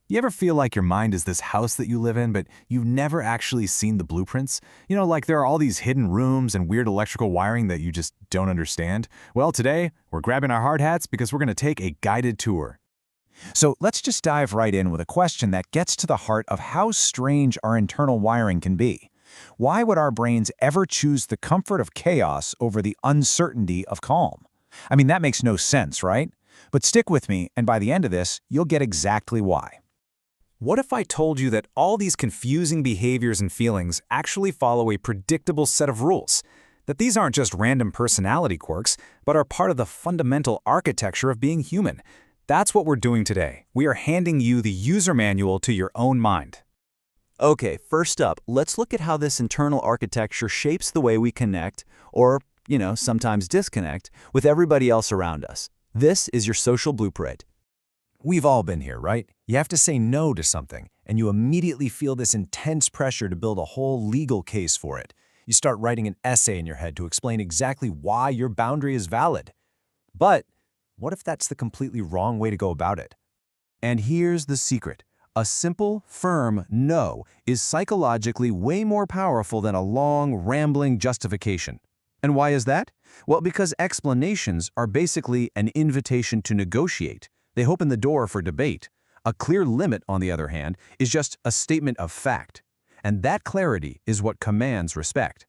You ever feel like your mind is this house that you live in, but you've never actually seen the blueprints? Like there are all these hidden rooms and weird electrical wiring that you just don't understand? Well, today, we're grabbing our hard hats because we're going to take a guided tour. So let's just dive right in with a question that gets to the heart of how strange our internal wiring can be. Why would our brains ever choose the comfort of chaos over the uncertainty of calm? I mean, that makes no sense, right? But stick with me, and by the end of this, you'll get exactly why. What if I told you that all these confusing behaviors and feelings actually follow a predictable set of rules? That these aren't just random personality quirks, but are part of the fundamental architecture of being human? That's what we're doing today. We are handing you the user manual to your own mind. Okay, first up, let's look at how this internal architecture shapes the way we connect, or, sometimes disconnect, with everybody else around us. This is your social blueprint. We've all been here, right? You have to say no to something, and you immediately feel this intense pressure to build a whole legal case for it. You start writing an essay in your head to explain exactly why your boundary is valid. But what if that's the completely wrong way to go about it? And here's the secret. A simple, firm no is psychologically way more powerful than a long, rambling justification. And why is that? Well, because explanations are basically an invitation to negotiate. They open the door for debate. A clear limit, on the other hand, is just a statement of fact. And that clarity is what commands respect.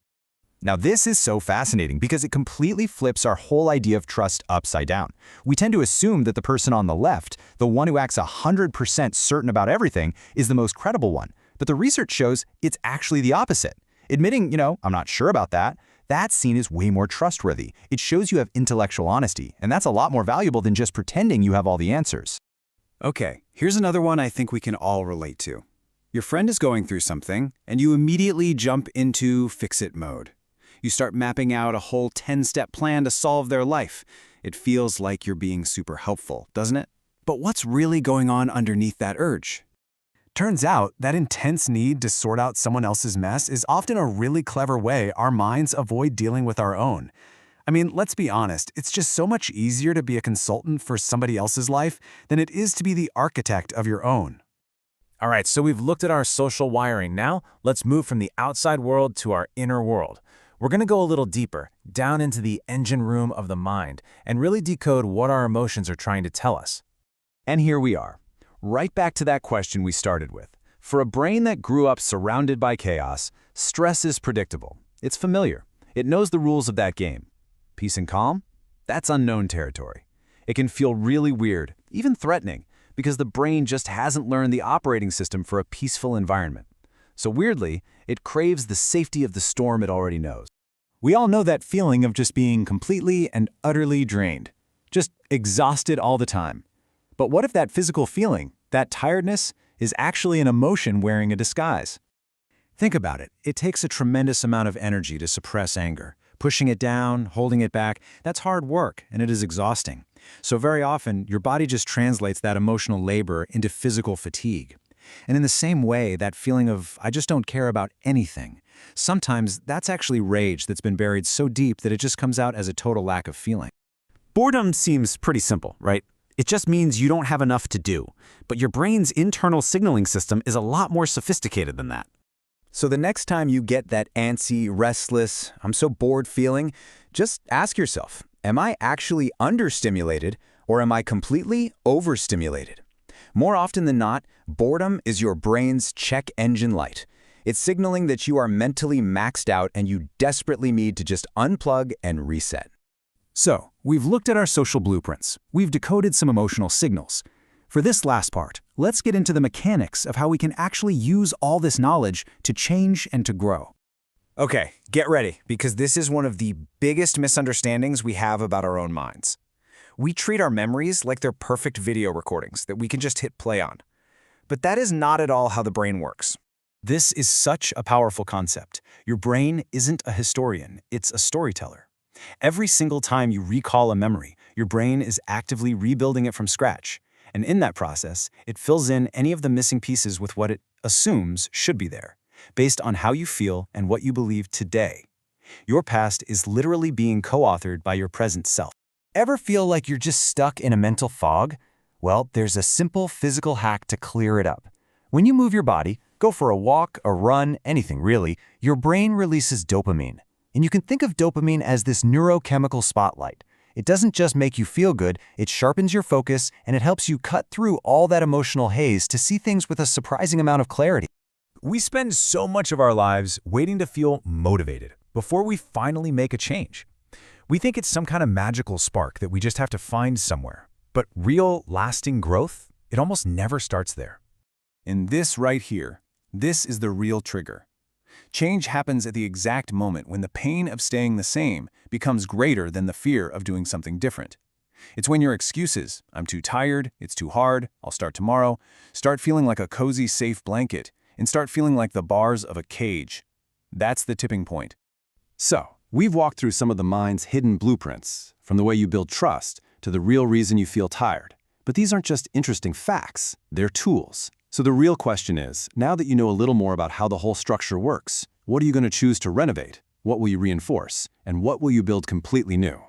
Now this is so fascinating because it completely flips our whole idea of trust upside down. We tend to assume that the person on the left, the one who acts 100% certain about everything, is the most credible one. But the research shows it's actually the opposite. Admitting, I'm not sure about that, that's seen as way more trustworthy. It shows you have intellectual honesty, and that's a lot more valuable than just pretending you have all the answers. Okay, here's another one I think we can all relate to. Your friend is going through something, and you immediately jump into fix-it mode. You start mapping out a whole 10-step plan to solve their life. It feels like you're being super helpful, doesn't it? But what's really going on underneath that urge? Turns out that intense need to sort out someone else's mess is often a really clever way our minds avoid dealing with our own. I mean, let's be honest, it's just so much easier to be a consultant for somebody else's life than it is to be the architect of your own. All right, so we've looked at our social wiring. Now, let's move from the outside world to our inner world. We're going to go a little deeper, down into the engine room of the mind, and really decode what our emotions are trying to tell us. And here we are, right back to that question we started with. For a brain that grew up surrounded by chaos, stress is predictable. It's familiar. It knows the rules of that game. Peace and calm? That's unknown territory. It can feel really weird, even threatening, because the brain just hasn't learned the operating system for a peaceful environment. So weirdly, it craves the safety of the storm it already knows. We all know that feeling of just being completely and utterly drained, just exhausted all the time. But what if that physical feeling, that tiredness, is actually an emotion wearing a disguise? Think about it. It takes a tremendous amount of energy to suppress anger. Pushing it down, holding it back, that's hard work, and it is exhausting. So very often, your body just translates that emotional labor into physical fatigue. And in the same way, that feeling of, I just don't care about anything, sometimes that's actually rage that's been buried so deep that it just comes out as a total lack of feeling. Boredom seems pretty simple, right? It just means you don't have enough to do. But your brain's internal signaling system is a lot more sophisticated than that. So the next time you get that antsy, restless, I'm so bored feeling, just ask yourself, am I actually understimulated or am I completely overstimulated? More often than not, boredom is your brain's check engine light. It's signaling that you are mentally maxed out and you desperately need to just unplug and reset. So, we've looked at our social blueprints. We've decoded some emotional signals. For this last part, let's get into the mechanics of how we can actually use all this knowledge to change and to grow. Okay, get ready, because this is one of the biggest misunderstandings we have about our own minds. We treat our memories like they're perfect video recordings that we can just hit play on. But that is not at all how the brain works. This is such a powerful concept. Your brain isn't a historian, it's a storyteller. Every single time you recall a memory, your brain is actively rebuilding it from scratch. And in that process, it fills in any of the missing pieces with what it assumes should be there, based on how you feel and what you believe today. Your past is literally being co-authored by your present self. Ever feel like you're just stuck in a mental fog? Well, there's a simple physical hack to clear it up. When you move your body, go for a walk, a run, anything really, your brain releases dopamine. And you can think of dopamine as this neurochemical spotlight. It doesn't just make you feel good, it sharpens your focus, and it helps you cut through all that emotional haze to see things with a surprising amount of clarity. We spend so much of our lives waiting to feel motivated before we finally make a change. We think it's some kind of magical spark that we just have to find somewhere. But real, lasting growth, it almost never starts there. And this right here, this is the real trigger. Change happens at the exact moment when the pain of staying the same becomes greater than the fear of doing something different. It's when your excuses, I'm too tired, it's too hard, I'll start tomorrow, start feeling like a cozy, safe blanket, and start feeling like the bars of a cage. That's the tipping point. So, we've walked through some of the mind's hidden blueprints, from the way you build trust to the real reason you feel tired. But these aren't just interesting facts, they're tools. So the real question is, now that you know a little more about how the whole structure works, what are you going to choose to renovate? What will you reinforce? And what will you build completely new?